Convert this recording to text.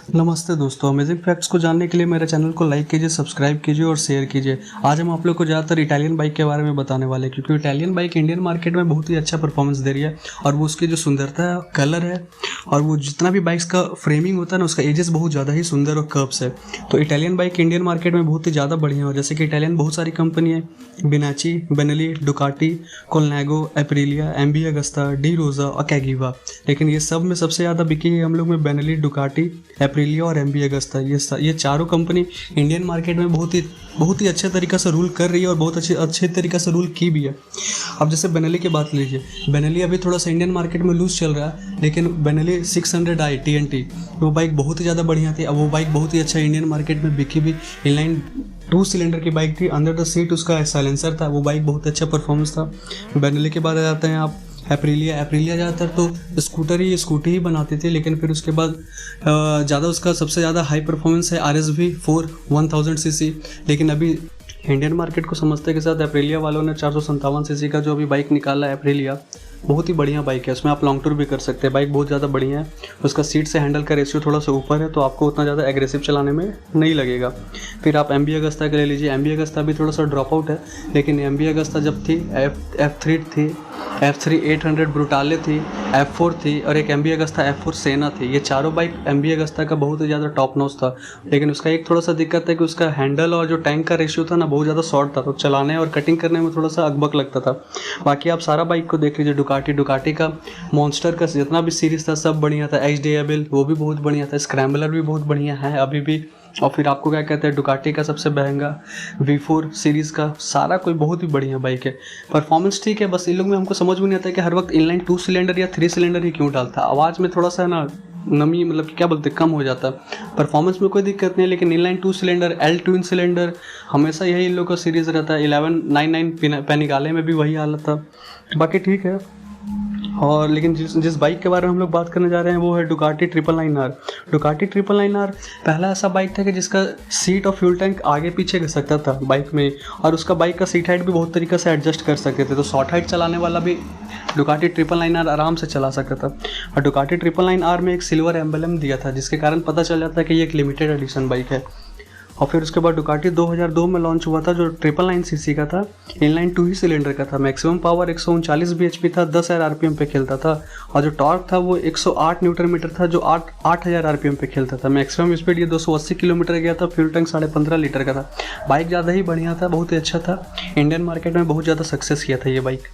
नमस्ते दोस्तों, amazing facts को जानने के लिए मेरे चैनल को लाइक कीजिए, सब्सक्राइब कीजिए और शेयर कीजिए। आज हम आप लोग को ज़्यादातर इटालियन बाइक के बारे में बताने वाले हैं, क्योंकि इटालियन बाइक इंडियन मार्केट में बहुत ही अच्छा परफॉर्मेंस दे रही है। और वो उसकी जो सुंदरता है, कलर है, और वो जितना भी बाइक्स का फ्रेमिंग होता है ना, उसका एजेस बहुत ज़्यादा ही सुंदर और कर्व्स है। तो इटालियन बाइक इंडियन मार्केट में बहुत ही ज़्यादा बढ़िया है। जैसे कि इटालियन बहुत सारी कंपनी है, बिनाची, Benelli, Ducati, Colnago, Aprilia, MV Agusta, de Rosa और कैगिवा। लेकिन ये सब में सबसे ज़्यादा बिकी है हम लोग में बेनेली, डुकाटी, एप्रिलिया और एमबी अगस्ता। ये चारों कंपनी इंडियन मार्केट में बहुत ही अच्छे तरीक़े से रूल कर रही है और बहुत अच्छे तरीक़े से रूल की भी है। अब जैसे बेनेली की बात लीजिए, बेनेली अभी थोड़ा सा इंडियन मार्केट में लूज चल रहा है, लेकिन बेनेली 600i TNT वो बाइक बहुत ही ज़्यादा बढ़िया थी। अब वो बाइक बहुत ही अच्छा इंडियन मार्केट में बिकी भी। इनलाइन 2 सिलेंडर की बाइक थी, अंदर द सीट उसका साइलेंसर था, वो बाइक बहुत अच्छा परफॉर्मेंस था। बेनेली के बाद आ जाते हैं आप एप्रिलिया ज़्यादातर तो स्कूटी ही बनाती थी, लेकिन फिर उसके बाद ज़्यादा उसका सबसे ज़्यादा हाई परफॉर्मेंस है RSV 4 1000 सीसी। लेकिन अभी इंडियन मार्केट को समझते के साथ एप्रिलिया वालों ने 457 सीसी का जो अभी बाइक निकाला है एप्रिलिया, बहुत ही बढ़िया बाइक है। उसमें आप लॉन्ग टूर भी कर सकते हैं। बाइक बहुत ज़्यादा बढ़िया है। उसका सीट से हैंडल का रेशियो थोड़ा सा ऊपर है, तो आपको उतना ज़्यादा एग्रेसिव चलाने में नहीं लगेगा। फिर आप एमबी अगस्ता का ले लीजिए। एमबी अगस्ता भी थोड़ा सा ड्रॉप आउट है, लेकिन एमबी अगस्ता जब थी F3 थी, F3 800 ब्रूटाले थी, F4 थी और एक एमबी अगस्ता F4 सेना थी। ये चारों बाइक एमबी अगस्ता का बहुत ही ज़्यादा टॉप नॉच था। लेकिन उसका एक थोड़ा सा दिक्कत है कि उसका हैंडल और जो टैंक का रेशियो था ना, बहुत ज़्यादा शॉर्ट था, तो चलाने और कटिंग करने में थोड़ा सा अकबक लगता था। बाकी आप सारा बाइक को देख लीजिए। डुकाटी का मॉन्स्टर का जितना भी सीरीज़ था सब बढ़िया था। HDABL वो भी बहुत बढ़िया था। स्क्रैम्बलर भी बहुत बढ़िया है अभी भी। और फिर आपको क्या कहते हैं, डुकाटी का सबसे महंगा V4 सीरीज़ का सारा कोई बहुत ही बढ़िया बाइक है। परफॉर्मेंस ठीक है, बस इन लोग में हमको समझ में नहीं आता है कि हर वक्त इनलाइन 2 सिलेंडर या 3 सिलेंडर ही क्यों डालता है। आवाज़ में थोड़ा सा ना नमी, मतलब क्या बोलते हैं, कम हो जाता है। परफॉर्मेंस में कोई दिक्कत नहीं, लेकिन inline 2 cylinder, L twin cylinder, हमेशा यही इन लोग का सीरीज़ रहता है। 1199 पैनिगाले में भी वही हालत था। बाकी ठीक है। और लेकिन जिस बाइक के बारे में हम लोग बात करने जा रहे हैं वो है डुकाटी 999R। डुकाटी 999R पहला ऐसा बाइक था कि जिसका सीट और फ्यूल टैंक आगे पीछे कर सकता था बाइक में, और उसका बाइक का सीट हाइट भी बहुत तरीके से एडजस्ट कर सकते थे। तो शॉर्ट हाइट चलाने वाला भी डुकाटी 999R आराम से चला सकता था। और डुकाटी 999R में एक सिल्वर एम्बलम दिया था, जिसके कारण पता चल जाता है कि ये एक लिमिटेड एडिशन बाइक है। और फिर उसके बाद डुकाटी 2002 में लॉन्च हुआ था, जो 999 सीसी का था, इनलाइन 2 ही सिलेंडर का था। मैक्सिमम पावर 139 bhp था, 10,000 RPM पे खेलता था। और जो टॉर्क था वो 108 न्यूटन मीटर था, जो 8,000 RPM पे खेलता था। मैक्सिमम स्पीड ये 280 किलोमीटर गया था। फ्यूल टैंक 15.5 लीटर का था। बाइक ज़्यादा ही बढ़िया था, बहुत ही अच्छा था। इंडियन मार्केट में बहुत ज़्यादा सक्सेस किया था ये बाइक।